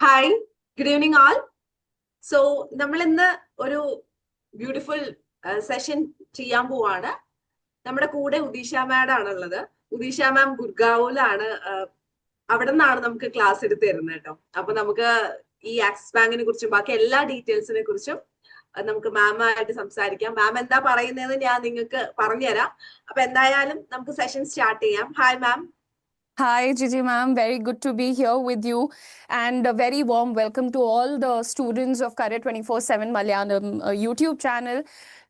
Hi, good evening all. So, നമ്മൾ ഇന്ന് ഒരു ബ്യൂട്ടിഫുൾ സെഷൻ ചെയ്യാൻ പോവാണ്. നമ്മുടെ കൂടെ ഉദീഷ മാഡം ആണുള്ളത്. ഉദീഷ മാം ഗുർഗാവൂലാണ്. അവിടെ നിന്നാണ് നമുക്ക് ക്ലാസ് എടുത്ത് തരുന്നത് കേട്ടോ. അപ്പൊ നമുക്ക് ഈ ആക്സിസ് ബാങ്കിനെ കുറിച്ചും ബാക്കി എല്ലാ ഡീറ്റെയിൽസിനെ കുറിച്ചും നമുക്ക് മാമായിട്ട് സംസാരിക്കാം. മാം എന്താ പറയുന്നതെന്ന് ഞാൻ നിങ്ങൾക്ക് പറഞ്ഞുതരാം. അപ്പൊ എന്തായാലും നമുക്ക് സെഷൻ സ്റ്റാർട്ട് ചെയ്യാം. Hi ma'am. Hi, Gigi ma'am. Very good to be here with you, and a very warm welcome to all the students of Career 24/7 Malayalam YouTube channel.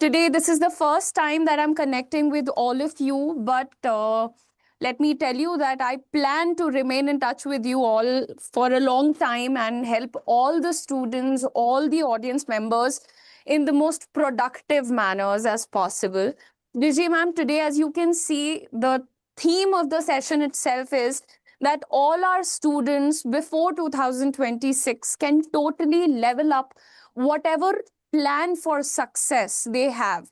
Today, this is the first time that I'm connecting with all of you, but let me tell you that I plan to remain in touch with you all for a long time and help all the students, all the audience members in the most productive manners as possible. Gigi ma'am, today, as you can see, the theme of the session itself is that all our students before 2026 can totally level up whatever plan for success they have.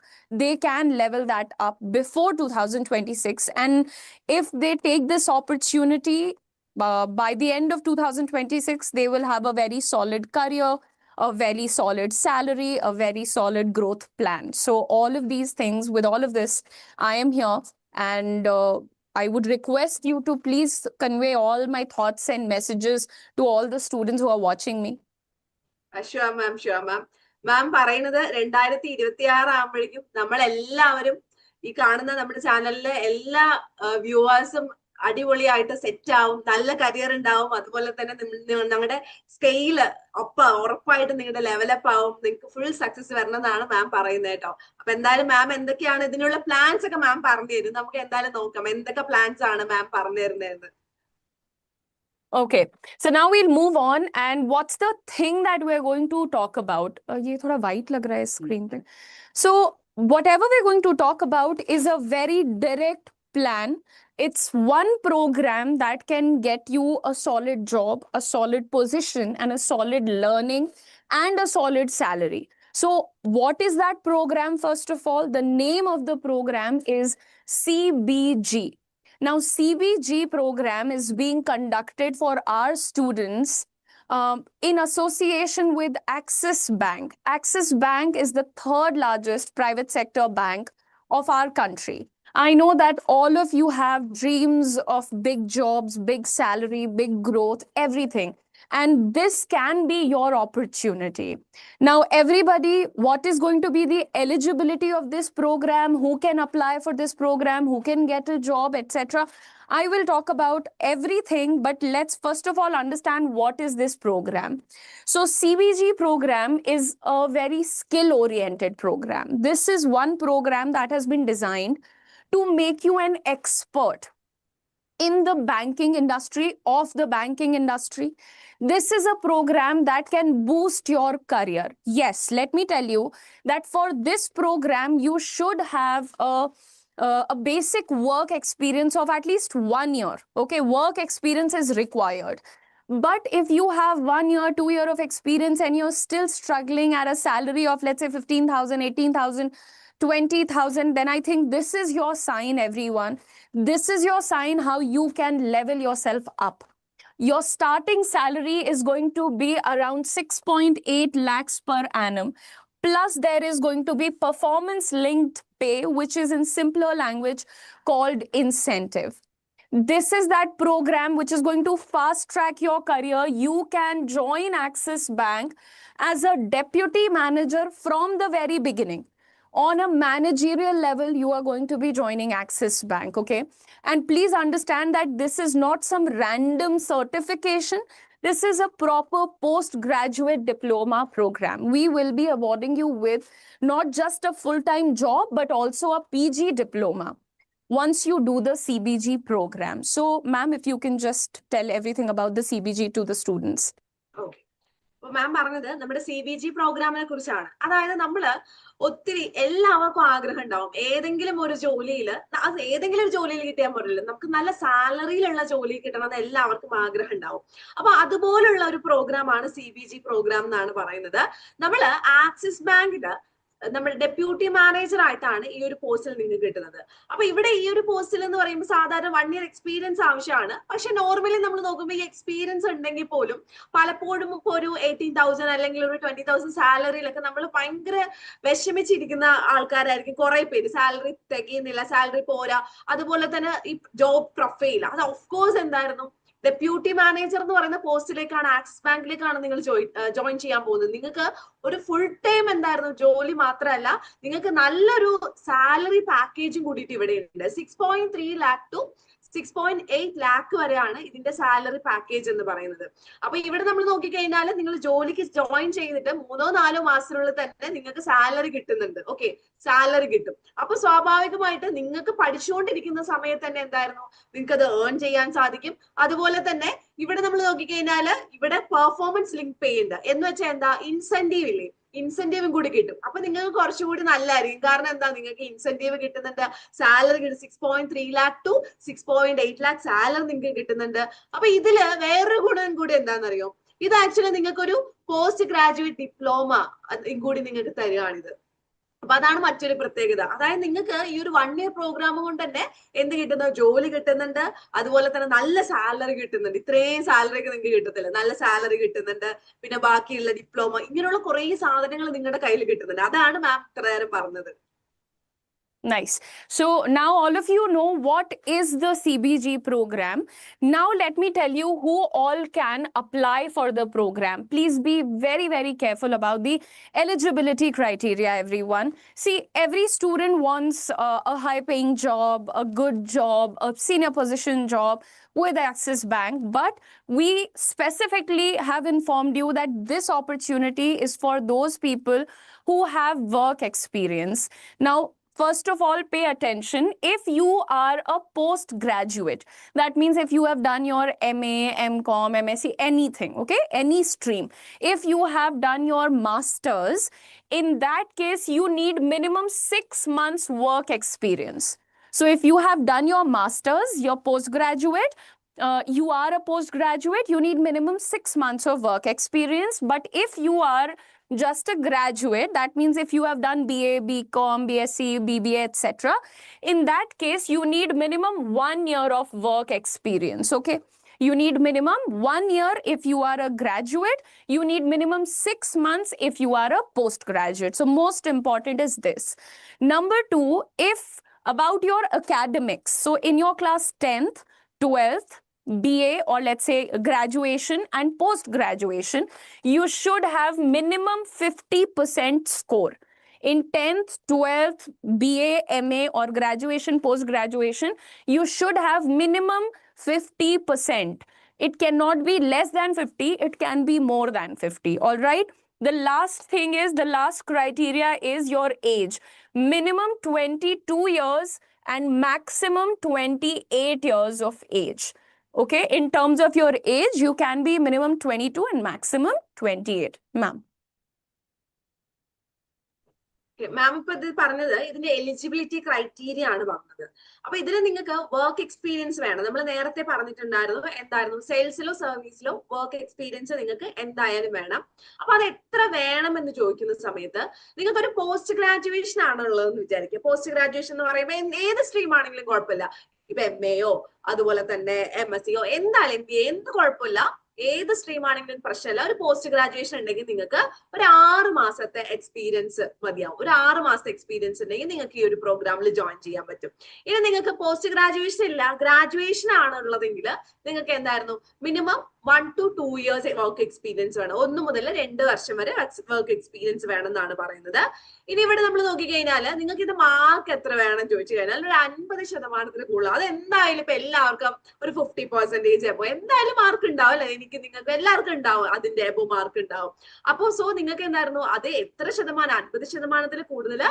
They can level that up before 2026. And if they take this opportunity, by the end of 2026, they will have a very solid career, a very solid salary, a very solid growth plan. So all of these things, with all of this, I am here. And I would request you to please convey all my thoughts and messages to all the students who are watching me. Sure ma'am, sure ma'am. Ma'am പറയുന്നത് 2026 ആകുമ്പോഴേക്കും നമ്മളെല്ലാവരും ഈ കാണുന്ന നമ്മുടെ ചാനലിലെ എല്ലാ വ്യൂവേഴ്സും അടിപൊളിയായിട്ട് set ആവും, നല്ല കരിയർ ഉണ്ടാവും. അതുപോലെ തന്നെ നിങ്ങളുടെ സ്കെയില് ഉറപ്പായിട്ട് നിങ്ങളുടെ ലെവലപ്പ് ആവും, നിങ്ങൾക്ക് ഫുൾ സക്സസ് വരണം എന്നാണ് മാം പറയുന്നത് കേട്ടോ. അപ്പൊ എന്തായാലും മാം എന്തൊക്കെയാണ് ഇതിനുള്ള പ്ലാൻസ് ഒക്കെ മാം പറഞ്ഞു തരും. നമുക്ക് എന്തായാലും നോക്കാം എന്തൊക്കെ പ്ലാൻസ് ആണ് മാം പറഞ്ഞു തരുന്നതെന്ന്. Okay, so now we'll move on, and what's the thing that we're going to talk about? Ye thoda white lag raha hai screen thing. So whatever we're going to talk about is a very direct plan. It's one program that can get you a solid job, a solid position, and a solid learning and a solid salary. So what is that program? First of all, the name of the program is CBG. Now, CBG program is being conducted for our students in association with Axis Bank. Axis Bank is the third largest private sector bank of our country. I know that all of you have dreams of big jobs, big salary, big growth, everything. And this can be your opportunity. Now, everybody, what is going to be the eligibility of this program? Who can apply for this program? Who can get a job, etc.? I will talk about everything, but let's first of all understand what is this program. So CBG program is a very skill-oriented program. This is one program that has been designed to make you an expert in the banking industry, of the banking industry. This is a program that can boost your career. Yes, let me tell you that for this program, you should have a basic work experience of at least 1 year. Okay, work experience is required. But if you have 1 year, 2 year of experience and you're still struggling at a salary of, let's say, 15,000, 18,000, 20,000, then I think this is your sign, everyone. This is your sign how you can level yourself up. Your starting salary is going to be around 6.8 lakhs per annum. Plus, there is going to be performance-linked pay, which is in simpler language called incentive. This is that program which is going to fast-track your career. You can join Axis Bank as a deputy manager from the very beginning. On a managerial level, you are going to be joining Axis Bank, okay? And please understand that this is not some random certification. This is a proper postgraduate diploma program. We will be awarding you with not just a full-time job, but also a PG diploma once you do the CBG program. So, ma'am, if you can just tell everything about the CBG to the students. Okay. അപ്പൊ മാം പറഞ്ഞത് നമ്മുടെ CBG പ്രോഗ്രാമിനെ കുറിച്ചാണ്. അതായത് നമ്മള് ഒത്തിരി എല്ലാവർക്കും ആഗ്രഹം ഉണ്ടാവും ഏതെങ്കിലും ഒരു ജോലിയിൽ, അത് ഏതെങ്കിലും ഒരു ജോലിയിൽ കിട്ടിയാൽ പോരല്ലോ, നമുക്ക് നല്ല സാലറിയിലുള്ള ജോലി കിട്ടണമെന്ന് എല്ലാവർക്കും ആഗ്രഹം ഉണ്ടാവും. അപ്പൊ അതുപോലുള്ള ഒരു പ്രോഗ്രാമാണ് CBG പ്രോഗ്രാം എന്നാണ് പറയുന്നത്. നമ്മള് ആക്സിസ് ബാങ്കില് നമ്മൾ ഡെപ്യൂട്ടി മാനേജർ ആയിട്ടാണ് ഈ ഒരു പോസ്റ്റിൽ നിങ്ങൾക്ക് കിട്ടുന്നത്. അപ്പൊ ഇവിടെ ഈ ഒരു പോസ്റ്റിൽ എന്ന് പറയുമ്പോൾ സാധാരണ 1 year എക്സ്പീരിയൻസ് ആവശ്യമാണ്. പക്ഷെ നോർമലി നമ്മൾ നോക്കുമ്പോൾ ഈ എക്സ്പീരിയൻസ് ഉണ്ടെങ്കിൽ പോലും പലപ്പോഴും ഇപ്പൊ ഒരു 18,000 അല്ലെങ്കിൽ ഒരു 20,000 സാലറിയിലൊക്കെ നമ്മൾ ഭയങ്കര വിഷമിച്ചിരിക്കുന്ന ആൾക്കാരായിരിക്കും കുറെ പേര്. സാലറി തികയുന്നില്ല, സാലറി പോരാ, അതുപോലെ തന്നെ ഈ ജോബ് പ്രൊഫൈൽ അത് ഓഫ് കോഴ്സ് എന്തായിരുന്നു, ഡെപ്യൂട്ടി മാനേജർ എന്ന് പറയുന്ന പോസ്റ്റിലേക്കാണ്, ആക്സിസ് ബാങ്കിലേക്കാണ് നിങ്ങൾ ജോയിൻ ചെയ്യാൻ പോകുന്നത്. നിങ്ങൾക്ക് ഒരു ഫുൾ ടൈം എന്തായിരുന്നു ജോലി മാത്രമല്ല, നിങ്ങൾക്ക് നല്ലൊരു സാലറി പാക്കേജും കൂടിയിട്ട് ഇവിടെ ഉണ്ട്. 6.3 lakh to 6.8 lakh വരെയാണ് ഇതിന്റെ സാലറി പാക്കേജ് എന്ന് പറയുന്നത്. അപ്പൊ ഇവിടെ നമ്മൾ നോക്കിക്കഴിഞ്ഞാൽ നിങ്ങൾ ജോലിക്ക് ജോയിൻ ചെയ്തിട്ട് 3-4 മാസത്തിനുള്ളിൽ തന്നെ നിങ്ങൾക്ക് സാലറി കിട്ടുന്നുണ്ട്. ഓക്കെ, സാലറി കിട്ടും. അപ്പൊ സ്വാഭാവികമായിട്ട് നിങ്ങൾക്ക് പഠിച്ചുകൊണ്ടിരിക്കുന്ന സമയത്ത് തന്നെ എന്തായിരുന്നു, നിങ്ങൾക്ക് അത് ഏൺ ചെയ്യാൻ സാധിക്കും. അതുപോലെ തന്നെ ഇവിടെ നമ്മൾ നോക്കിക്കഴിഞ്ഞാൽ ഇവിടെ പെർഫോമൻസ് ലിങ്ക് പേ ഉണ്ട്. എന്ന് വെച്ചാൽ എന്താ, ഇൻസെന്റീവ് ഇല്ലേ, ഇൻസെന്റീവും കൂടി കിട്ടും. അപ്പൊ നിങ്ങൾക്ക് കുറച്ചുകൂടി നല്ലതായിരിക്കും. കാരണം എന്താ, നിങ്ങൾക്ക് ഇൻസെന്റീവ് കിട്ടുന്നുണ്ട്, സാലറി കിട്ടും. 6.3 lakh to 6.8 lakh സാലറി നിങ്ങൾക്ക് കിട്ടുന്നുണ്ട്. അപ്പൊ ഇതില് വേറൊരു ഗുണം കൂടി എന്താണെന്നറിയോ, ഇത് ആക്ച്വലി നിങ്ങൾക്ക് ഒരു പോസ്റ്റ് ഗ്രാജുവേറ്റ് ഡിപ്ലോമ കൂടി നിങ്ങൾക്ക് തരികയാണിത്. അപ്പൊ അതാണ് മറ്റൊരു പ്രത്യേകത. അതായത് നിങ്ങൾക്ക് ഈ ഒരു 1 year പ്രോഗ്രാം കൊണ്ട് തന്നെ എന്ത് കിട്ടുന്നു, ജോലി കിട്ടുന്നുണ്ട്, അതുപോലെ തന്നെ നല്ല സാലറി കിട്ടുന്നുണ്ട്. ഇത്രയും സാലറി ഒക്കെ നിങ്ങൾക്ക് കിട്ടത്തില്ല, നല്ല സാലറി കിട്ടുന്നുണ്ട്. പിന്നെ ബാക്കിയുള്ള ഡിപ്ലോമ, ഇങ്ങനെയുള്ള കുറെ സാധനങ്ങൾ നിങ്ങളുടെ കയ്യിൽ കിട്ടുന്നുണ്ട്. അതാണ് മാം ഇത്ര നേരം പറഞ്ഞത്. Nice. So now all of you know what is the CBG program. Now let me tell you who all can apply for the program. Please be very, very careful about the eligibility criteria, everyone. See, every student wants a high-paying job, a good job, a senior position job with Axis Bank. But we specifically have informed you that this opportunity is for those people who have work experience. Now, first of all, pay attention. If you are a postgraduate, that means if you have done your MA, MCom, MSc, anything, okay, any stream. If you have done your masters, in that case, you need minimum 6 months work experience. So if you have done your masters, your postgraduate, you are a postgraduate, you need minimum 6 months of work experience. But if you are just a graduate, that means if you have done BA, BCom, BSc, BBA, etc., in that case, you need minimum 1 year of work experience, okay? You need minimum 1 year if you are a graduate. You need minimum 6 months if you are a postgraduate. So most important is this. Number 2, if about your academics, so in your class 10th, 12th, BA, or let's say graduation and post-graduation, you should have minimum 50% score. In 10th, 12th, BA, MA, or graduation, post-graduation, you should have minimum 50%. It cannot be less than 50, it can be more than 50, all right? The last thing is, the last criteria is your age. Minimum 22 years and maximum 28 years of age. Okay, in terms of your age, you can be minimum 22 and maximum 28. Ma'am. മാം ഇപ്പൊ ഇത് പറഞ്ഞത് ഇതിന്റെ eligibility criteria ആണ് പറഞ്ഞത്. അപ്പൊ ഇതിൽ നിങ്ങൾക്ക് work experience വേണം. നമ്മൾ നേരത്തെ പറഞ്ഞിട്ടുണ്ടായിരുന്നു എന്തായിരുന്നു, സെയിൽസിലോ സർവീസിലോ വർക്ക് എക്സ്പീരിയൻസ് നിങ്ങൾക്ക് എന്തായാലും വേണം. അപ്പൊ അത് എത്ര വേണം എന്ന് ചോദിക്കുന്ന സമയത്ത് നിങ്ങൾക്ക് ഒരു പോസ്റ്റ് ഗ്രാജുവേഷൻ ആണുള്ളതെന്ന് വിചാരിക്കുക. പോസ്റ്റ് ഗ്രാജുവേഷൻ എന്ന് പറയുമ്പോൾ ഏത് സ്ട്രീം ആണെങ്കിലും കുഴപ്പമില്ല. ഇപ്പൊ MAയോ അതുപോലെ തന്നെ MSCയോ എന്തായാലും MBA എന്ത് കുഴപ്പമില്ല, ഏത് സ്ട്രീം ആണെങ്കിലും പ്രശ്നമില്ല. ഒരു പോസ്റ്റ് ഗ്രാജുവേഷൻ ഉണ്ടെങ്കിൽ നിങ്ങൾക്ക് ഒരു 6 മാസത്തെ എക്സ്പീരിയൻസ് മതിയാവും. ഒരു 6 മാസത്തെ എക്സ്പീരിയൻസ് ഉണ്ടെങ്കിൽ നിങ്ങൾക്ക് ഈ ഒരു പ്രോഗ്രാമിൽ ജോയിൻ ചെയ്യാൻ പറ്റും. ഇനി നിങ്ങൾക്ക് പോസ്റ്റ് ഗ്രാജുവേഷൻ ഇല്ല, ഗ്രാജുവേഷൻ ആണുള്ളതെങ്കിൽ നിങ്ങൾക്ക് എന്തായിരുന്നു, minimum 1 to 2 years work experience വേണം. 1 മുതൽ 2 വർഷം വരെ വർക്ക് എക്സ്പീരിയൻസ് വേണം എന്നാണ് പറയുന്നത്. ഇനി ഇവിടെ നമ്മൾ നോക്കിക്കഴിഞ്ഞാൽ നിങ്ങൾക്ക് ഇത് മാർക്ക് എത്ര വേണം ചോദിച്ചു കഴിഞ്ഞാൽ ഒരു 50% കൂടുതൽ. അത് എന്തായാലും ഇപ്പൊ എല്ലാവർക്കും ഒരു 50% അപ്പോ എന്തായാലും മാർക്ക് ഉണ്ടാവും അല്ലെ, എനിക്ക് നിങ്ങൾക്ക് എല്ലാവർക്കും ഉണ്ടാവും, അതിന്റെ എബോ മാർക്ക് ഉണ്ടാവും. അപ്പോ സോ നിങ്ങൾക്ക് എന്തായിരുന്നു, അത് എത്ര ശതമാനം, 50% കൂടുതൽ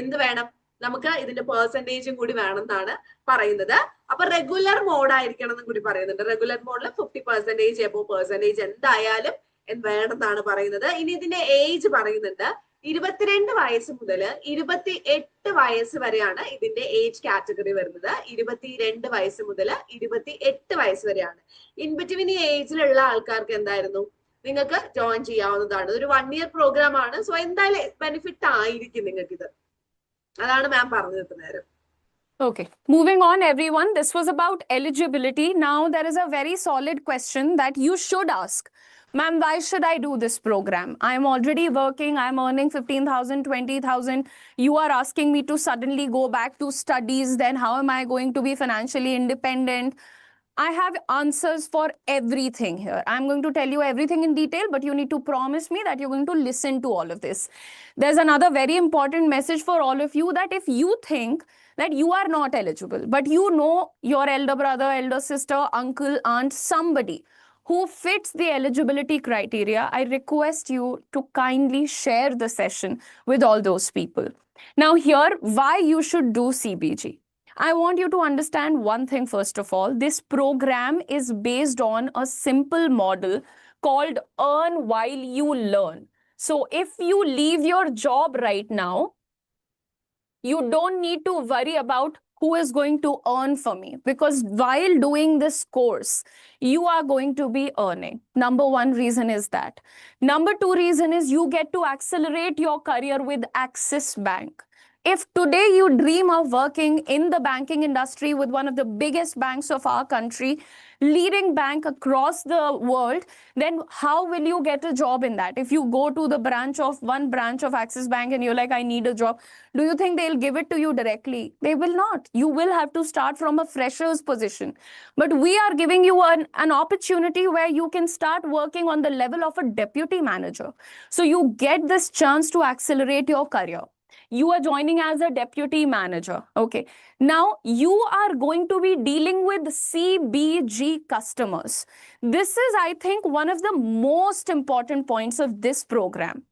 എന്ത് വേണം, നമുക്ക് ഇതിന്റെ പെർസെന്റേജും കൂടി വേണം എന്നാണ് പറയുന്നത്. അപ്പൊ റെഗുലർ മോഡ് ആയിരിക്കണം എന്നും കൂടി പറയുന്നുണ്ട്. റെഗുലർ മോഡിൽ 50% എബോ പെർസെന്റേജ് എന്തായാലും വേണമെന്നാണ് പറയുന്നത്. ഇനി ഇതിന്റെ ഏജ് പറയുന്നുണ്ട്. 22 വയസ്സ് മുതൽ 28 വയസ്സ് വരെയാണ് ഇതിന്റെ ഏജ് കാറ്റഗറി വരുന്നത്. 22 വയസ്സ് മുതൽ 28 വയസ്സ് വരെയാണ്. ഇൻ ബിറ്റ്വീൻ ഈ ഏജിലുള്ള ആൾക്കാർക്ക് എന്തായിരുന്നു, നിങ്ങൾക്ക് ജോയിൻ ചെയ്യാവുന്നതാണ്. ഇതൊരു 1 year പ്രോഗ്രാം ആണ്. സോ എന്തായാലും ബെനിഫിറ്റ് ആയിരിക്കും നിങ്ങൾക്ക് ഇത്. അതാണ് മാം പറഞ്ഞത് ഇത്ര നേരം. Okay, moving on, everyone. This was about eligibility. Now there is a very solid question that you should ask. Ma'am, why should I do this program? I am already working. I am earning 15,000, 20,000. You are asking me to suddenly go back to studies. Then how am I going to be financially independent? I have answers for everything here. I'm going to tell you everything in detail, but you need to promise me that you're going to listen to all of this. There's another very important message for all of you, that if you think that you are not eligible, but you know your elder brother, elder sister, uncle, aunt, somebody who fits the eligibility criteria, I request you to kindly share the session with all those people. Now here, why you should do CBG. I want you to understand one thing first of all. This program is based on a simple model called earn while you learn. So if you leave your job right now, you don't need to worry about who is going to earn for me, because while doing this course, you are going to be earning. Number one reason is that. Number two reason is you get to accelerate your career with Axis Bank. If today you dream of working in the banking industry with one of the biggest banks of our country, leading bank across the world, then how will you get a job in that? If you go to the one branch of Axis Bank and you're like, I need a job, do you think they'll give it to you directly? They will not. You will have to start from a fresher's position. But we are giving you an opportunity where you can start working on the level of a deputy manager. So you get this chance to accelerate your career. You are joining as a deputy manager. Okay. Now you are going to be dealing with CBG customers. This is, I think, one of the most important points of this program.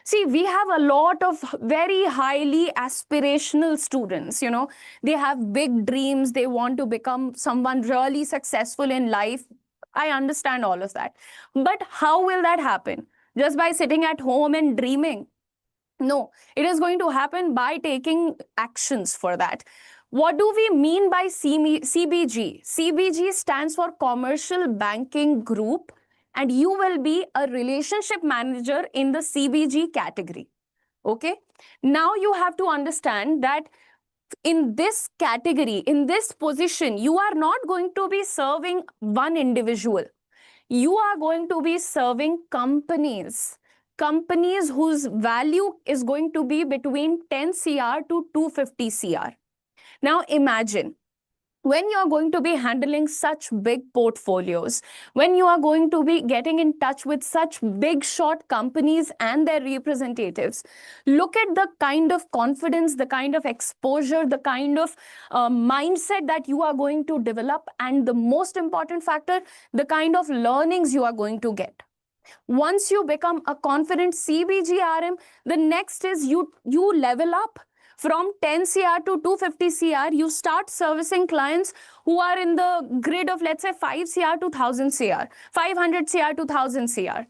See, we have a lot of very highly aspirational students, you know, they have big dreams. They want to become someone really successful in life. I understand all of that. But how will that happen? Just by sitting at home and dreaming? No, it is going to happen by taking actions for that. What do we mean by CBG? CBG stands for Commercial Banking Group, and you will be a relationship manager in the CBG category. Okay. Now you have to understand that in this category, in this position, you are not going to be serving one individual. You are going to be serving companies whose value is going to be between 10 CR to 250 CR. Now imagine, when you are going to be handling such big portfolios, when you are going to be getting in touch with such big short companies and their representatives, look at the kind of confidence, the kind of exposure, the kind of mindset that you are going to develop, and the most important factor, the kind of learnings you are going to get. Once you become a confident CBG RM, the next is you level up. From 10 CR to 250 CR, you start servicing clients who are in the grid of, let's say, 5 CR to 1000 CR, 500 CR to 1000 CR.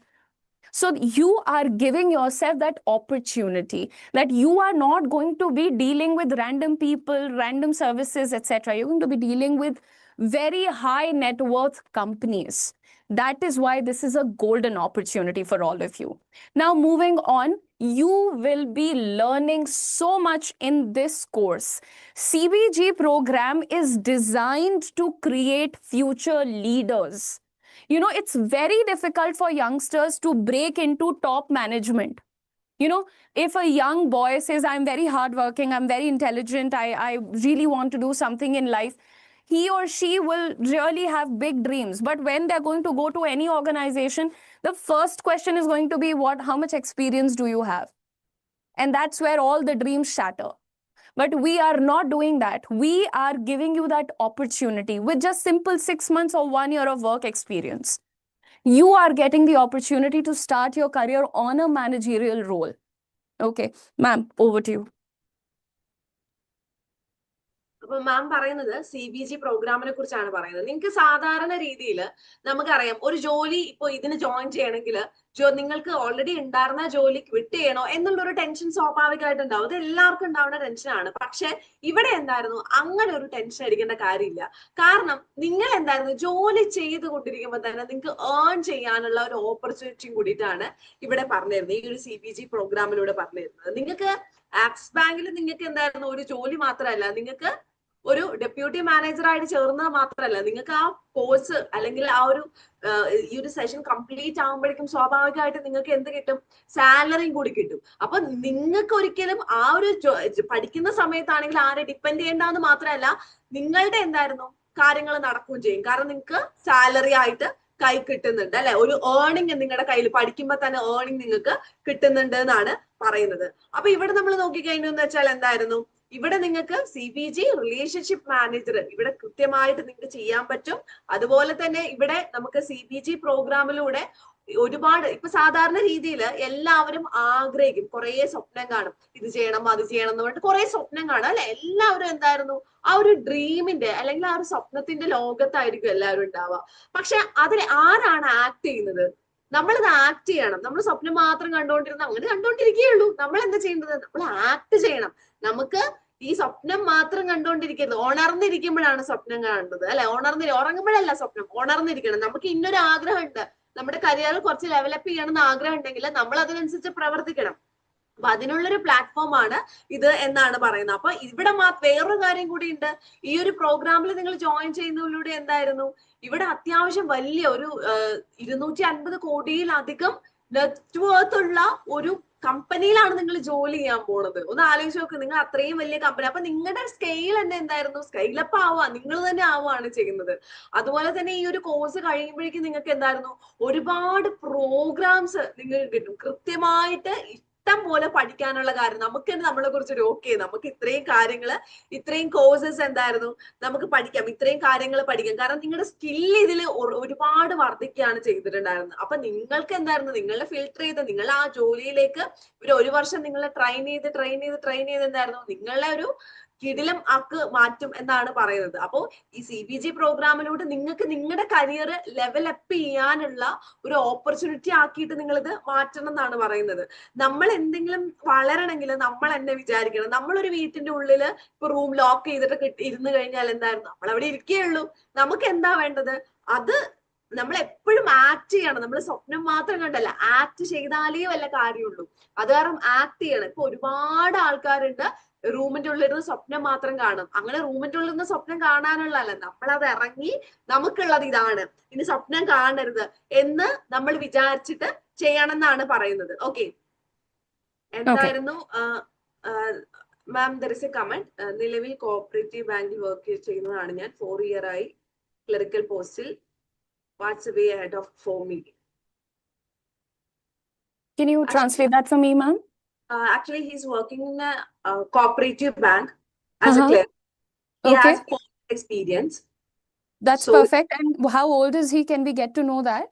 So you are giving yourself that opportunity that you are not going to be dealing with random people, random services, etc. You're going to be dealing with very high net worth companies. That is why this is a golden opportunity for all of you. Now, moving on, you will be learning so much in this course. CBG program is designed to create future leaders. You know, it's very difficult for youngsters to break into top management. You know, if a young boy says, I'm very hardworking, I'm very intelligent, I really want to do something in life, he or she will really have big dreams. But when they're going to go to any organization, the first question is going to be, how much experience do you have? And that's where all the dreams shatter. But we are not doing that. We are giving you that opportunity with just simple 6 months or 1 year of work experience. You are getting the opportunity to start your career on a managerial role. Okay, ma'am, over to you. അപ്പൊ മാം പറയുന്നത് CBG പ്രോഗ്രാമിനെ കുറിച്ചാണ് പറയുന്നത്. നിങ്ങൾക്ക് സാധാരണ രീതിയിൽ നമുക്കറിയാം ഒരു ജോലി ഇപ്പൊ ഇതിന് ജോയിൻ ചെയ്യണമെങ്കിൽ നിങ്ങൾക്ക് ഓൾറെഡി ഉണ്ടായിരുന്ന ജോലി ക്വിറ്റ് ചെയ്യണോ എന്നുള്ളൊരു ടെൻഷൻ സ്വാഭാവികമായിട്ട് ഉണ്ടാവും. അത് എല്ലാവർക്കും ഉണ്ടാവുന്ന ടെൻഷനാണ്. പക്ഷെ ഇവിടെ എന്തായിരുന്നു, അങ്ങനെ ഒരു ടെൻഷൻ അടിക്കേണ്ട കാര്യമില്ല. കാരണം നിങ്ങൾ എന്തായിരുന്നു, ജോലി ചെയ്തുകൊണ്ടിരിക്കുമ്പോൾ തന്നെ നിങ്ങൾക്ക് ഏൺ ചെയ്യാനുള്ള ഒരു ഓപ്പർച്യൂണിറ്റിയും കൂടിയിട്ടാണ് ഇവിടെ പറഞ്ഞിരുന്നത്, ഈ ഒരു CBG പ്രോഗ്രാമിലൂടെ പറഞ്ഞിരുന്നത്. നിങ്ങൾക്ക് ആക്സിസ് ബാങ്കിൽ നിങ്ങൾക്ക് എന്തായിരുന്നു, ഒരു ജോലി മാത്രമല്ല, നിങ്ങൾക്ക് ഒരു ഡെപ്യൂട്ടി മാനേജറായിട്ട് ചേർന്നത് മാത്രമല്ല, നിങ്ങൾക്ക് ആ കോഴ്സ് അല്ലെങ്കിൽ ആ ഒരു ഈ ഒരു സെഷൻ കംപ്ലീറ്റ് ആകുമ്പോഴേക്കും സ്വാഭാവികമായിട്ട് നിങ്ങൾക്ക് എന്ത് കിട്ടും, സാലറിയും കൂടി കിട്ടും. അപ്പൊ നിങ്ങൾക്ക് ഒരിക്കലും ആ ഒരു പഠിക്കുന്ന സമയത്താണെങ്കിൽ ആരെ ഡിപ്പെൻഡ് ചെയ്യേണ്ടെന്ന് മാത്രമല്ല, നിങ്ങളുടെ എന്തായിരുന്നു കാര്യങ്ങൾ നടക്കുകയും ചെയ്യും. കാരണം നിങ്ങൾക്ക് സാലറി ആയിട്ട് കൈ കിട്ടുന്നുണ്ട് അല്ലെ, ഒരു ഏർണിംഗ് നിങ്ങളുടെ കയ്യിൽ പഠിക്കുമ്പോൾ തന്നെ ഏർണിംഗ് നിങ്ങൾക്ക് കിട്ടുന്നുണ്ട് എന്നാണ് പറയുന്നത്. അപ്പൊ ഇവിടെ നമ്മൾ നോക്കിക്കഴിഞ്ഞു എന്ന് വെച്ചാൽ എന്തായിരുന്നു, ഇവിടെ നിങ്ങൾക്ക് CBG റിലേഷൻഷിപ്പ് മാനേജർ ഇവിടെ കൃത്യമായിട്ട് നിങ്ങൾക്ക് ചെയ്യാൻ പറ്റും. അതുപോലെ തന്നെ ഇവിടെ നമുക്ക് CBG പ്രോഗ്രാമിലൂടെ ഒരുപാട്, ഇപ്പൊ സാധാരണ രീതിയിൽ എല്ലാവരും ആഗ്രഹിക്കും, കുറെ സ്വപ്നം കാണും, ഇത് ചെയ്യണം അത് ചെയ്യണം എന്ന് പറഞ്ഞിട്ട് കുറെ സ്വപ്നം കാണും അല്ലെ. എല്ലാവരും എന്തായിരുന്നു, ആ ഒരു ഡ്രീമിന്റെ അല്ലെങ്കിൽ ആ ഒരു സ്വപ്നത്തിന്റെ ലോകത്തായിരിക്കും എല്ലാവരും ഉണ്ടാവുക. പക്ഷെ അതിൽ ആരാണ് ആക്ട് ചെയ്യുന്നത്? നമ്മളിത് ആക്ട് ചെയ്യണം. നമ്മൾ സ്വപ്നം മാത്രം കണ്ടുകൊണ്ടിരുന്ന അങ്ങനെ കണ്ടുകൊണ്ടിരിക്കുകയുള്ളൂ. നമ്മൾ എന്താ ചെയ്യേണ്ടത്, നമ്മൾ ആക്ട് ചെയ്യണം. നമുക്ക് ഈ സ്വപ്നം മാത്രം കണ്ടുകൊണ്ടിരിക്കരുത്, ഉണർന്നിരിക്കുമ്പോഴാണ് സ്വപ്നം കാണേണ്ടത് അല്ലെ. ഉറങ്ങുമ്പോഴല്ല സ്വപ്നം, ഉണർന്നിരിക്കണം. നമുക്ക് ഇന്നൊരു ആഗ്രഹം ഉണ്ട്, നമ്മുടെ കരിയർ കുറച്ച് ലെവലപ്പ് ചെയ്യണമെന്ന് ആഗ്രഹം ഉണ്ടെങ്കിൽ നമ്മൾ അതിനനുസരിച്ച് പ്രവർത്തിക്കണം. അപ്പൊ അതിനുള്ളൊരു പ്ലാറ്റ്ഫോമാണ് ഇത് എന്നാണ് പറയുന്നത്. അപ്പൊ ഇവിടെ വേറൊരു കാര്യം കൂടി ഉണ്ട്, ഈ ഒരു പ്രോഗ്രാമിൽ നിങ്ങൾ ജോയിൻ ചെയ്യുന്നതിലൂടെ എന്തായിരുന്നു, ഇവിടെ അത്യാവശ്യം വലിയ ഒരു 250 കോടിയിലധികം നെറ്റ്വർത്ത് ഉള്ള ഒരു കമ്പനിയിലാണ് നിങ്ങൾ ജോലി ചെയ്യാൻ പോണത്. ഒന്ന് ആലോചിച്ച് നോക്ക്, നിങ്ങൾ അത്രയും വലിയ കമ്പനി. അപ്പൊ നിങ്ങളുടെ സ്കെയിൽ തന്നെ എന്തായിരുന്നു, സ്കെയിലപ്പ് ആവുക, നിങ്ങൾ തന്നെ ആവുകയാണ് ചെയ്യുന്നത്. അതുപോലെ തന്നെ ഈ ഒരു കോഴ്സ് കഴിയുമ്പോഴേക്കും നിങ്ങൾക്ക് എന്തായിരുന്നു, ഒരുപാട് പ്രോഗ്രാംസ് നിങ്ങൾക്ക് കിട്ടും. കൃത്യമായിട്ട് ഇഷ്ടം പോലെ പഠിക്കാനുള്ള കാര്യം നമുക്ക് തന്നെ നമ്മളെ കുറിച്ച് നമുക്ക് ഇത്രയും കാര്യങ്ങള്, ഇത്രയും കോഴ്സസ് എന്തായിരുന്നു നമുക്ക് പഠിക്കാം, ഇത്രയും കാര്യങ്ങൾ പഠിക്കാം. കാരണം നിങ്ങളുടെ സ്കില്ല് ഇതിൽ ഒരുപാട് വർദ്ധിക്കുകയാണ് ചെയ്തിട്ടുണ്ടായിരുന്നത്. അപ്പൊ നിങ്ങൾക്ക് എന്തായിരുന്നു, നിങ്ങളെ ഫിൽട്ടർ ചെയ്ത് നിങ്ങൾ ആ ജോലിയിലേക്ക് ഒരു വർഷം നിങ്ങളെ ട്രെയിൻ ചെയ്ത് എന്തായിരുന്നു, നിങ്ങളെ ഒരു കിടിലം ആക്ക് മാറ്റും എന്നാണ് പറയുന്നത്. അപ്പോൾ ഈ CBG പ്രോഗ്രാമിലൂടെ നിങ്ങൾക്ക് നിങ്ങളുടെ കരിയർ ലെവൽ അപ്പ് ചെയ്യാനുള്ള ഒരു ഓപ്പർച്യൂണിറ്റി ആക്കിയിട്ട് നിങ്ങൾ ഇത് മാറ്റണം എന്നാണ് പറയുന്നത്. നമ്മൾ എന്തെങ്കിലും വളരണമെങ്കിൽ നമ്മൾ എന്നെ വിചാരിക്കണം, നമ്മളൊരു വീട്ടിന്റെ ഉള്ളില് ഇപ്പൊ റൂം ലോക്ക് ചെയ്തിട്ട് ഇരുന്ന് കഴിഞ്ഞാൽ എന്തായിരുന്നു, നമ്മൾ അവിടെ ഇരിക്കുകയുള്ളൂ. നമുക്ക് എന്താ വേണ്ടത്, അത് നമ്മൾ എപ്പോഴും ആക്ട് ചെയ്യണം. നമ്മൾ സ്വപ്നം മാത്രം കണ്ടല്ല, ആക്ട് ചെയ്താലേ വല്ല കാര്യമുള്ളൂ. അത് കാരണം ആക്ട് ചെയ്യണം. ഇപ്പൊ ഒരുപാട് ആൾക്കാരുണ്ട് റൂമിന്റെ ഉള്ളിൽ ഇരുന്ന് സ്വപ്നം മാത്രം കാണും. അങ്ങനെ റൂമിന്റെ ഉള്ളിൽ നിന്ന് സ്വപ്നം കാണാനുള്ളതല്ല, നമ്മളത് ഇറങ്ങി നമുക്കുള്ളത് ഇതാണ്, ഇനി സ്വപ്നം കാണരുത് എന്ന് നമ്മൾ വിചാരിച്ചിട്ട് ചെയ്യണം എന്നാണ് പറയുന്നത്. ഓക്കെ, എന്തായിരുന്നു ma'am, there is a comment. നിലവിൽ കോഓപ്പറേറ്റീവ് ബാങ്കിൽ വർക്ക് ചെയ്യുന്നതാണ് ഞാൻ, 4 year ആയി ക്ലറിക്കൽ പോസ്റ്റിൽ. What's way ahead of for me? Can you translate that for me, ma'am? Actually, he's working in a cooperative bank as a clerk. He has 4 years experience. That's perfect. And how old is he? Can we get to know that?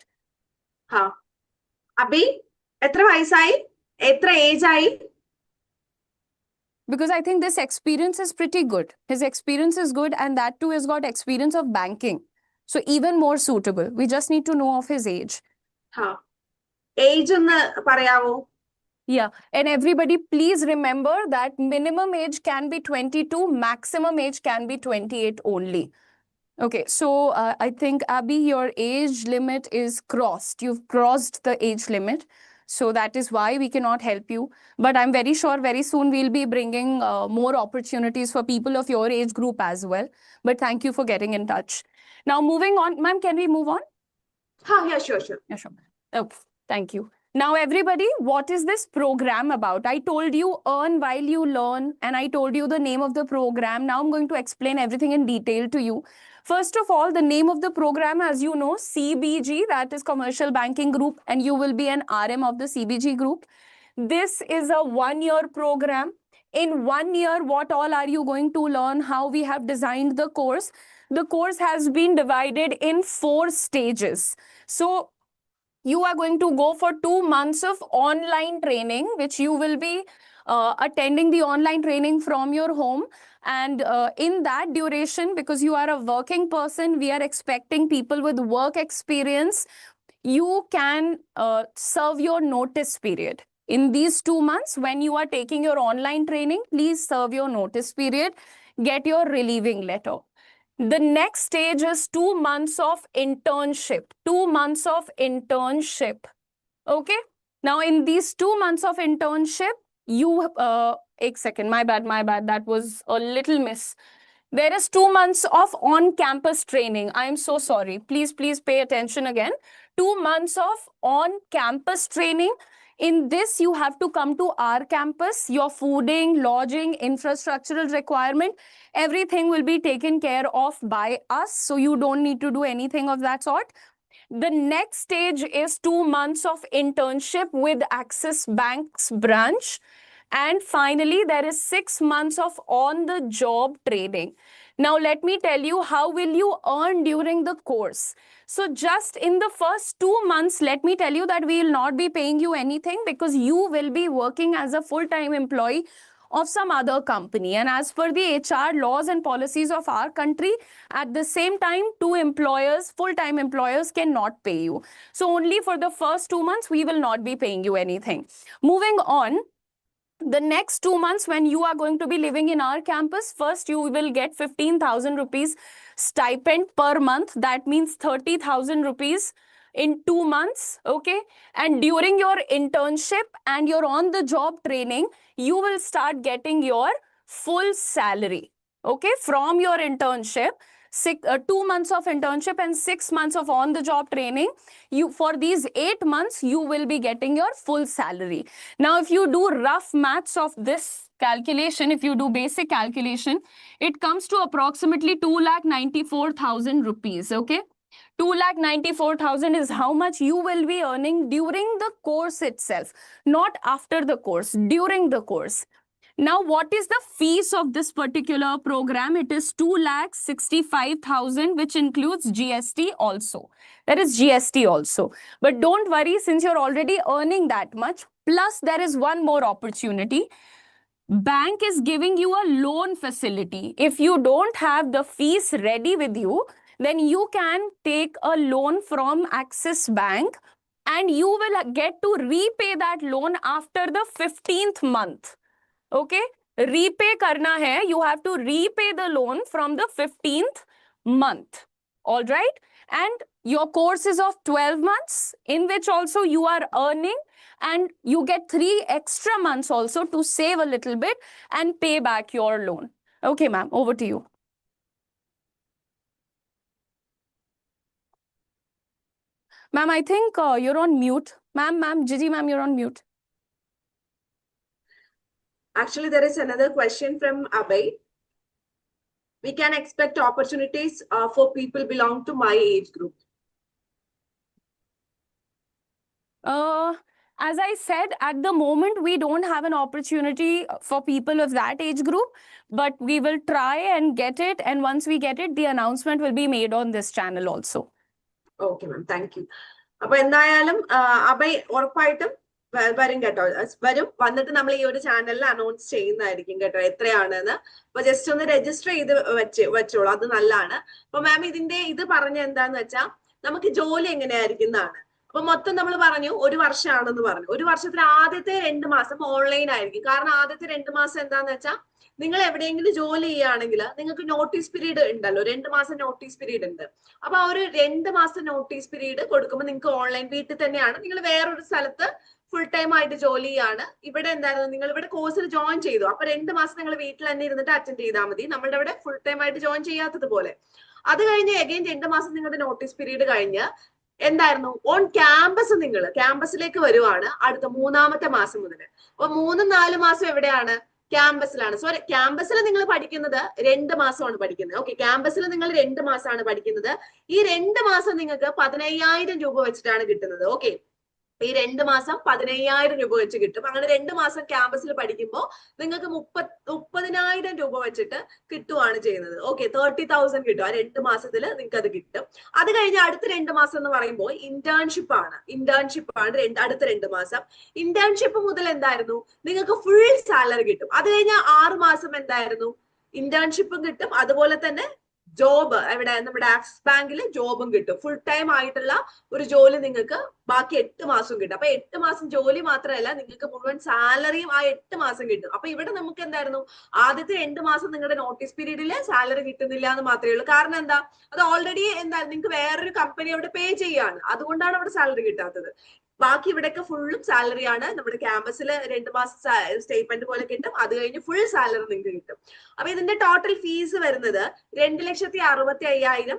Abhi, etra vayasai? Etra age ai? Because I think this experience is pretty good. His experience is good, and that too has got experience of banking. So even more suitable. We just need to know of his age. Age ഒന്ന് പറയാവോ? Yeah, and everybody please remember that minimum age can be 22, maximum age can be 28 only. Okay, so I think Abhi, your age limit is crossed. You've crossed the age limit. So that is why we cannot help you. But I'm very sure very soon we'll be bringing more opportunities for people of your age group as well. But thank you for getting in touch. Now moving on, ma'am, can we move on? Yeah, sure. Yeah, sure. Okay, thank you. Now everybody, what is this program about? I told you earn while you learn, and I told you the name of the program. Now I'm going to explain everything in detail to you. First of all, the name of the program, as you know, CBG, that is Commercial Banking Group, and you will be an RM of the CBG group. This is a 1-year program. In 1 year, what all are you going to learn? How we have designed the course. The course has been divided in 4 stages. So you are going to go for 2 months of online training, which you will be attending the online training from your home. And in that duration, because you are a working person, we are expecting people with work experience. You can serve your notice period. In these 2 months, when you are taking your online training, please serve your notice period, get your relieving letter. The next stage is 2 months of internship. 2 months of internship. Okay. Now, in these 2 months of internship, you, एक second, my bad, that was a little miss. There is 2 months of on-campus training. I am so sorry. Please pay attention again. 2 months of on-campus training. In this, you have to come to our campus. Your fooding, lodging, infrastructural requirement, everything will be taken care of by us. So you don't need to do anything of that sort. The next stage is 2 months of internship with Axis Bank's branch. And finally, there is 6 months of on-the-job training. Now, let me tell you, how will you earn during the course? So just in the first 2 months, let me tell you that we will not be paying you anything, because you will be working as a full-time employee of some other company. And as per the HR laws and policies of our country, at the same time, full-time employers cannot pay you. So only for the first 2 months, we will not be paying you anything. Moving on, the next 2 months, when you are going to be living in our campus, first you will get 15,000 rupees stipend per month. That means 30,000 rupees in 2 months. Okay. And during your internship and your on-the-job training, you will start getting your full salary. Okay. From your internship, 2 months of internship and 6 months of on-the-job training, for these 8 months, you will be getting your full salary. Now, if you do rough maths of this calculation, if you do basic calculation, it comes to approximately 2,94,000 rupees. Okay. 2,94,000 is how much you will be earning during the course itself, not after the course, during the course. Now, what is the fees of this particular program? It is 2,65,000, which includes GST also. There is GST also. But don't worry, since you're already earning that much. Plus, there is one more opportunity. Bank is giving you a loan facility. If you don't have the fees ready with you, then you can take a loan from Axis Bank, and you will get to repay that loan after the 15th month. Okay, repay karna hai, you have to repay the loan from the 15th month. All right. And your course is of 12 months, in which also you are earning, and you get 3 extra months also to save a little bit and pay back your loan. Okay, ma'am, over to you. Ma'am, I think you're on mute. Ma'am, Gigi ma'am, you're on mute. Actually, there is another question from Abhay. We can expect opportunities for people belong to my age group. As I said, at the moment, we don't have an opportunity for people of that age group, but we will try and get it. And once we get it, the announcement will be made on this channel also. Okay, ma'am. Thank you. അപ്പൊ എന്തായാലും അഭയ് ഉറപ്പായിട്ടും വരും കേട്ടോ, വരും. വന്നിട്ട് നമ്മൾ ഈ ഒരു ചാനലിൽ അനൗൺസ് ചെയ്യുന്നതായിരിക്കും കേട്ടോ എത്രയാണെന്ന്. അപ്പൊ ജസ്റ്റ് ഒന്ന് രജിസ്റ്റർ ചെയ്ത് വെച്ചോളൂ, അത് നല്ലതാണ്. അപ്പൊ മാം ഇതിന്റെ ഇത് പറഞ്ഞ എന്താന്ന് വെച്ചാൽ നമുക്ക് ജോലി എങ്ങനെയായിരിക്കും എന്നാണ്. അപ്പൊ മൊത്തം നമ്മൾ പറഞ്ഞു 1 വർഷമാണെന്ന് പറഞ്ഞു. 1 വർഷത്തിൽ ആദ്യത്തെ 2 മാസം ഓൺലൈൻ ആയിരിക്കും. കാരണം ആദ്യത്തെ 2 മാസം എന്താന്ന് വെച്ചാൽ നിങ്ങൾ എവിടെയെങ്കിലും ജോലി ചെയ്യുകയാണെങ്കിൽ നിങ്ങൾക്ക് നോട്ടീസ് പീരീഡ് ഉണ്ടല്ലോ, 2 മാസം നോട്ടീസ് പീരീഡ് ഉണ്ട്. അപ്പൊ ആ ഒരു 2 മാസം നോട്ടീസ് പീരീഡ് കൊടുക്കുമ്പോൾ നിങ്ങൾക്ക് ഓൺലൈൻ വീട്ടിൽ തന്നെയാണ്, നിങ്ങൾ വേറൊരു സ്ഥലത്ത് ഫുൾ ടൈം ആയിട്ട് ജോലി ചെയ്യാണ്. ഇവിടെ എന്തായിരുന്നു, നിങ്ങൾ ഇവിടെ കോഴ്സിൽ ജോയിൻ ചെയ്തു. അപ്പൊ 2 മാസം നിങ്ങൾ വീട്ടിൽ തന്നെ ഇരുന്നിട്ട് അറ്റൻഡ് ചെയ്താൽ മതി, നമ്മളുടെ ഇവിടെ ഫുൾ ടൈം ആയിട്ട് ജോയിൻ ചെയ്യാത്തത് പോലെ. അത് കഴിഞ്ഞ് അഗൈൻ 2 മാസം നിങ്ങളുടെ നോട്ടീസ് പീരീഡ് കഴിഞ്ഞ് എന്തായിരുന്നു, ഓൺ ക്യാമ്പസ് നിങ്ങൾ ക്യാമ്പസിലേക്ക് വരുവാണ് അടുത്ത 3-ാമത്തെ മാസം മുതൽ. അപ്പൊ 3-4 മാസം എവിടെയാണ്, ക്യാമ്പസിലാണ്. സോ ക്യാമ്പസിൽ നിങ്ങൾ പഠിക്കുന്നത് 2 മാസമാണ് പഠിക്കുന്നത്. ഓക്കെ, ക്യാമ്പസിൽ നിങ്ങൾ 2 മാസമാണ് പഠിക്കുന്നത്. ഈ 2 മാസം നിങ്ങൾക്ക് 15,000 രൂപ വെച്ചിട്ടാണ് കിട്ടുന്നത്. ഓക്കെ, ഈ 2 മാസം 15,000 രൂപ വെച്ച് കിട്ടും. അങ്ങനെ 2 മാസം ക്യാമ്പസിൽ പഠിക്കുമ്പോൾ നിങ്ങൾക്ക് 30,000 രൂപ വെച്ചിട്ട് കിട്ടുവാണ് ചെയ്യുന്നത്. ഓക്കെ, 30,000 കിട്ടും. ആ 2 മാസത്തിൽ നിങ്ങൾക്ക് അത് കിട്ടും. അത് കഴിഞ്ഞ് അടുത്ത 2 മാസം എന്ന് പറയുമ്പോൾ ഇന്റേൺഷിപ്പ് ആണ്. അടുത്ത 2 മാസം. ഇന്റേൺഷിപ്പ് മുതൽ എന്തായിരുന്നു, നിങ്ങൾക്ക് ഫുൾ സാലറി കിട്ടും. അത് കഴിഞ്ഞ 6 മാസം എന്തായിരുന്നു, ഇന്റേൺഷിപ്പും കിട്ടും, അതുപോലെ തന്നെ ജോബ് എവിടെ, നമ്മുടെ ആക്സിസ് ബാങ്കിൽ ജോബും കിട്ടും. ഫുൾ ടൈം ആയിട്ടുള്ള ഒരു ജോലി നിങ്ങൾക്ക് ബാക്കി 8 മാസം കിട്ടും. അപ്പൊ 8 മാസം ജോലി മാത്രമല്ല, നിങ്ങൾക്ക് മുഴുവൻ സാലറിയും ആ 8 മാസം കിട്ടും. അപ്പൊ ഇവിടെ നമുക്ക് എന്തായിരുന്നു, ആദ്യത്തെ 2 മാസം നിങ്ങളുടെ നോട്ടീസ് പീരീഡിൽ സാലറി കിട്ടുന്നില്ല എന്ന് മാത്രമേ ഉള്ളൂ. കാരണം എന്താ, അത് ഓൾറെഡി എന്താ, നിങ്ങൾക്ക് വേറൊരു കമ്പനി അവിടെ പേ ചെയ്യാണ്, അതുകൊണ്ടാണ് അവിടെ സാലറി കിട്ടാത്തത്. ബാക്കി ഇവിടെയൊക്കെ ഫുള്ളും സാലറി ആണ്. നമ്മുടെ ക്യാമ്പസിൽ 2 മാസം സ്റ്റേറ്റ്മെന്റ് പോലെ കിട്ടും. അത് കഴിഞ്ഞ് ഫുൾ സാലറി നിങ്ങൾക്ക് കിട്ടും. അപ്പൊ ഇതിന്റെ ടോട്ടൽ ഫീസ് വരുന്നത് 2,65,000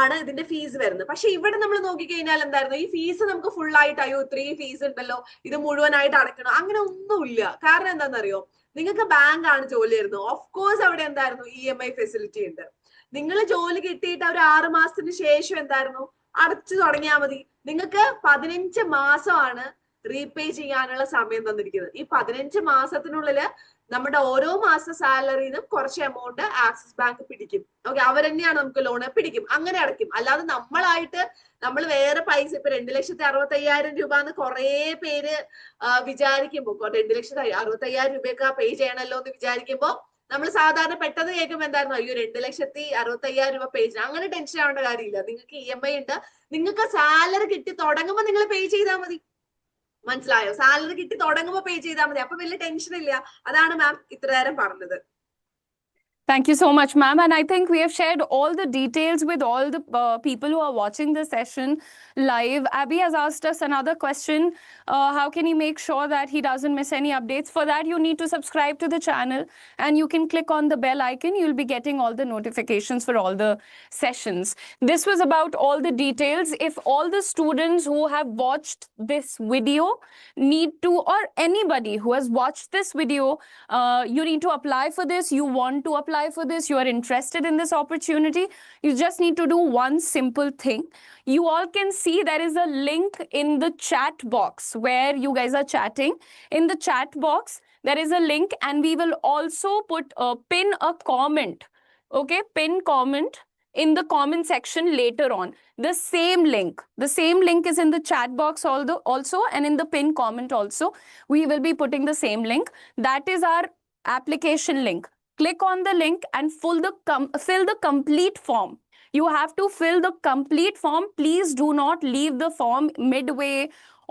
ആണ് ഇതിന്റെ ഫീസ് വരുന്നത്. പക്ഷെ ഇവിടെ നമ്മൾ നോക്കിക്കഴിഞ്ഞാൽ എന്തായിരുന്നു, ഈ ഫീസ് നമുക്ക് ഫുൾ ആയിട്ട്, അയ്യോ ഇത്രയും ഫീസ് ഉണ്ടല്ലോ, ഇത് മുഴുവനായിട്ട് അടക്കണം, അങ്ങനെ ഒന്നുമില്ല. കാരണം എന്താണെന്നറിയോ, നിങ്ങൾക്ക് ബാങ്ക് ആണ് ജോലി തരുന്നത്. ഓഫ് കോഴ്സ് അവിടെ എന്തായിരുന്നു, EMI ഫെസിലിറ്റി ഉണ്ട്. നിങ്ങൾ ജോലി കിട്ടിയിട്ട് ഒരു 6 മാസത്തിന് ശേഷം എന്തായിരുന്നു, അടച്ചു തുടങ്ങിയാൽ മതി. നിങ്ങൾക്ക് 15 മാസമാണ് റീപേ ചെയ്യാനുള്ള സമയം തന്നിരിക്കുന്നത്. ഈ 15 മാസത്തിനുള്ളില് നമ്മുടെ ഓരോ മാസ സാലറിന്നും കുറച്ച് എമൗണ്ട് ആക്സിസ് ബാങ്ക് പിടിക്കും. ഓക്കെ, അവർ തന്നെയാണ് നമുക്ക് ലോണ് പിടിക്കും, അങ്ങനെ അടയ്ക്കും. അല്ലാതെ നമ്മൾ വേറെ പൈസ, ഇപ്പൊ 2,65,000 രൂപ എന്ന് കുറെ പേര് വിചാരിക്കുമ്പോ, 2,65,000 രൂപയൊക്കെ പേ ചെയ്യണല്ലോ എന്ന് വിചാരിക്കുമ്പോ നമ്മൾ സാധാരണ പെട്ടെന്ന് കേൾക്കുമ്പോൾ എന്തായിരുന്നു, അയ്യോ 2,65,000 രൂപ പേ ചെയ്യണം, അങ്ങനെ ടെൻഷൻ ആവേണ്ട കാര്യമില്ല. നിങ്ങൾക്ക് EMI ഉണ്ട്. നിങ്ങൾക്ക് സാലറി കിട്ടി തുടങ്ങുമ്പോൾ നിങ്ങൾ പേ ചെയ്താൽ മതി. മനസ്സിലായോ? സാലറി കിട്ടി തുടങ്ങുമ്പോൾ പേ ചെയ്താൽ മതി. അപ്പൊ വലിയ ടെൻഷൻ ഇല്ല. അതാണ് മാം ഇത്ര നേരം പറഞ്ഞത്. Thank you so much, ma'am. And I think we have shared all the details with all the people who are watching the session live. Abby has asked us another question. How can he make sure that he doesn't miss any updates? For that, you need to subscribe to the channel and you can click on the bell icon. You'll be getting all the notifications for all the sessions. This was about all the details. If all the students who have watched this video need to, or anybody who has watched this video, you need to apply for this, you want to apply for this, you are interested in this opportunity, you just need to do one simple thing. You all can see there is a link in the chat box where you guys are chatting. In the chat box, there is a link, and we will also pin a comment. Okay, pin comment in the comment section later on. The same link is in the chat box also, and in the pin comment also. We will be putting the same link. That is our application link. Click on the link and fill the complete form. You have to fill the complete form. Please do not leave the form midway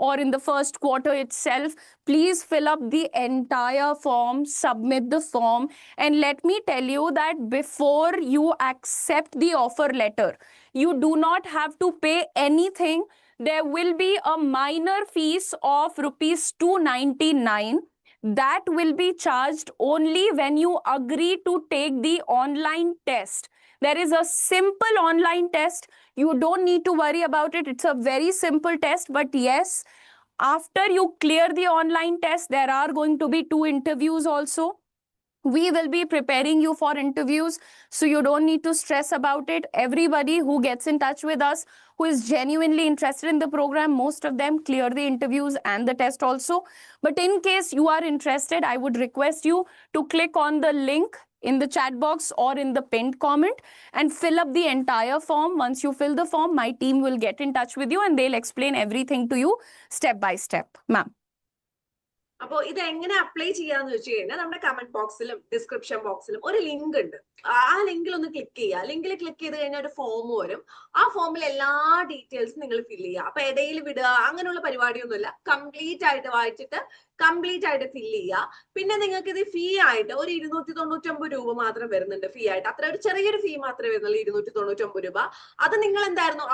or in the first quarter itself. Please fill up the entire form, submit the form. And let me tell you that before you accept the offer letter, you do not have to pay anything. There will be a minor fees of ₹299. That will be charged only when you agree to take the online test. There is a simple online test. You don't need to worry about it. It's a very simple test. But yes, after you clear the online test, there are going to be 2 interviews also. We will be preparing you for interviews, so you don't need to stress about it. Everybody who gets in touch with us, who is genuinely interested in the program, most of them clear the interviews and the test also. But in case you are interested, I would request you to click on the link in the chat box or in the pinned comment and fill up the entire form. Once you fill the form, my team will get in touch with you and they'll explain everything to you step by step. Ma'am. അപ്പോൾ ഇത് എങ്ങനെ apply ചെയ്യാന്ന് വെച്ച് കഴിഞ്ഞാൽ നമ്മുടെ comment ബോക്സിലും description ബോക്സിലും ഒരു ലിങ്ക് ഉണ്ട്. ആ ലിങ്കിൽ ഒന്ന് ക്ലിക്ക് ചെയ്യുക. ലിങ്കിൽ ക്ലിക്ക് ചെയ്ത് കഴിഞ്ഞാൽ ഒരു ഫോം വരും. ആ ഫോമിൽ എല്ലാ ഡീറ്റെയിൽസും നിങ്ങൾ ഫില്ല് ചെയ്യുക. അപ്പൊ ഇടയിൽ വിടുക അങ്ങനെയുള്ള പരിപാടിയൊന്നുമില്ല. കംപ്ലീറ്റ് ആയിട്ട് വായിച്ചിട്ട് കംപ്ലീറ്റ് ആയിട്ട് ഫില്ല് ചെയ്യുക. പിന്നെ നിങ്ങൾക്ക് ഇത് ഫീ ആയിട്ട് ഒരു 299 രൂപ മാത്രം വരുന്നുണ്ട്. ഫീ ആയിട്ട് അത്ര ഒരു ചെറിയൊരു ഫീ മാത്രമേ വരുന്നുള്ളൂ, 299 രൂപ. അത് നിങ്ങൾ എന്തായിരുന്നു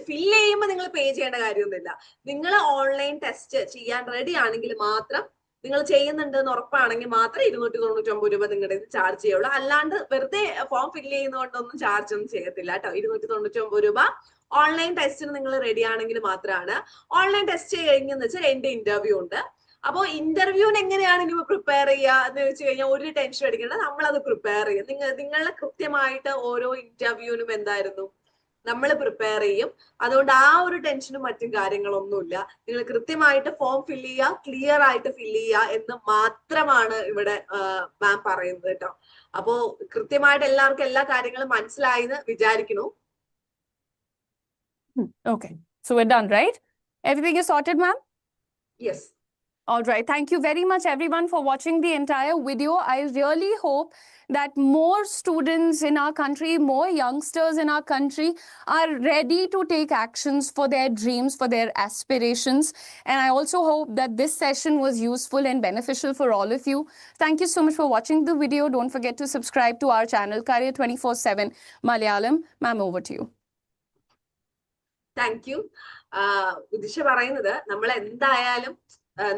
ഫില്ല് ചെയ്യുമ്പോൾ നിങ്ങൾ പേ ചെയ്യേണ്ട കാര്യമൊന്നുമില്ല. നിങ്ങൾ ഓൺലൈൻ ടെസ്റ്റ് ചെയ്യാൻ റെഡി ആണെങ്കിൽ മാത്രം, നിങ്ങൾ ചെയ്യുന്നുണ്ട് എന്ന് ഉറപ്പാണെങ്കിൽ മാത്രമേ 299 രൂപ നിങ്ങളുടെ ചാർജ് ചെയ്യുള്ളൂ. അല്ലാണ്ട് വെറുതെ ഫോം ഫില്ല് ചെയ്യുന്നതുകൊണ്ടൊന്നും ചാർജ് ഒന്നും ചെയ്യത്തില്ല കേട്ടോ. 299 രൂപ ഓൺലൈൻ ടെസ്റ്റിന് നിങ്ങൾ റെഡി ആണെങ്കിൽ മാത്രമാണ്. ഓൺലൈൻ ടെസ്റ്റ് കഴിഞ്ഞെന്ന് വെച്ചാൽ 2 ഇന്റർവ്യൂ ഉണ്ട്. അപ്പോൾ ഇന്റർവ്യൂവിന് എങ്ങനെയാണ് ഇനി പ്രിപ്പയർ ചെയ്യുക എന്ന് വെച്ച് കഴിഞ്ഞാൽ ഒരു ടെൻഷൻ അടിക്കേണ്ട, നമ്മളത് പ്രിപ്പയർ ചെയ്യും. നിങ്ങളെ കൃത്യമായിട്ട് ഓരോ ഇന്റർവ്യൂവിനും എന്തായിരുന്നു നമ്മൾ പ്രിപ്പയർ ചെയ്യും. അതുകൊണ്ട് ആ ഒരു ടെൻഷനും മറ്റും കാര്യങ്ങളൊന്നുമില്ല. നിങ്ങൾ കൃത്യമായിട്ട് ഫോം ഫില്ല് ചെയ്യുക, ക്ലിയർ ആയിട്ട് ഫില്ല് ചെയ്യുക എന്ന് മാത്രമാണ് ഇവിടെ മാം പറയുന്നത് കേട്ടോ. അപ്പോ കൃത്യമായിട്ട് എല്ലാവർക്കും എല്ലാ കാര്യങ്ങളും മനസ്സിലായെന്ന് വിചാരിക്കുന്നു. Okay, so we're done, right? Everything is sorted, ma'am? Yes. All right. Thank you very much, everyone, for watching the entire video. I really hope that more students in our country, more youngsters in our country are ready to take actions for their dreams, for their aspirations. And I also hope that this session was useful and beneficial for all of you. Thank you so much for watching the video. Don't forget to subscribe to our channel, Career 24/7 Malayalam. Ma'am, over to you. Thank you. Udisha പറയുന്നത് നമ്മൾ എന്തായാലും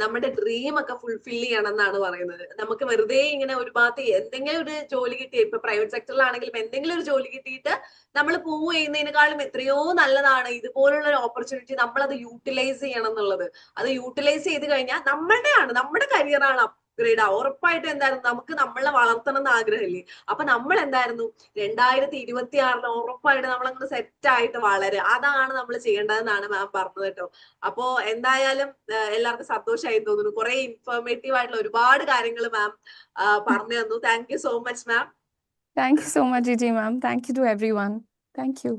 നമ്മുടെ dream ഒക്കെ fulfil ചെയ്യണം എന്നാണ് പറയുന്നത്. നമുക്ക് വെറുതെ ഇങ്ങനെ ഒരു ഭാഗത്ത് എന്തെങ്കിലും ഒരു ജോലി കിട്ടി, ഇപ്പൊ പ്രൈവറ്റ് സെക്ടറിലാണെങ്കിലും എന്തെങ്കിലും ഒരു ജോലി കിട്ടിയിട്ട് നമ്മൾ മൂവ് ചെയ്യുന്നതിനേക്കാളും എത്രയോ നല്ലതാണ് ഇതുപോലുള്ള ഒരു ഓപ്പർച്യൂണിറ്റി നമ്മൾ അത് യൂട്ടിലൈസ് ചെയ്യണം എന്നുള്ളത്. അത് യൂട്ടിലൈസ് ചെയ്ത് കഴിഞ്ഞാൽ നമ്മുടെ കരിയറാണ് അപ്ഗ്രേഡ് ആവും. ഉറപ്പായിട്ടും എന്തായിരുന്നു, നമുക്ക് നമ്മളെ വളർത്തണം എന്ന് ആഗ്രഹമില്ലേ? അപ്പൊ നമ്മൾ എന്തായിരുന്നു 2026 ഉറപ്പായിട്ട് നമ്മളങ്ങനെ സെറ്റ് ആയിട്ട് വളരുക. അതാണ് നമ്മൾ ചെയ്യേണ്ടതെന്നാണ് മാം പറഞ്ഞത് കേട്ടോ. അപ്പോ എന്തായാലും എല്ലാവർക്കും സന്തോഷമായി തോന്നുന്നു. കുറെ ഇൻഫോർമേറ്റീവ് ആയിട്ടുള്ള ഒരുപാട് കാര്യങ്ങൾ മാം പറഞ്ഞു തന്നു. Thank you so much ma'am. Thank you so much, Gigi ma'am. Thank you to everyone. Thank you.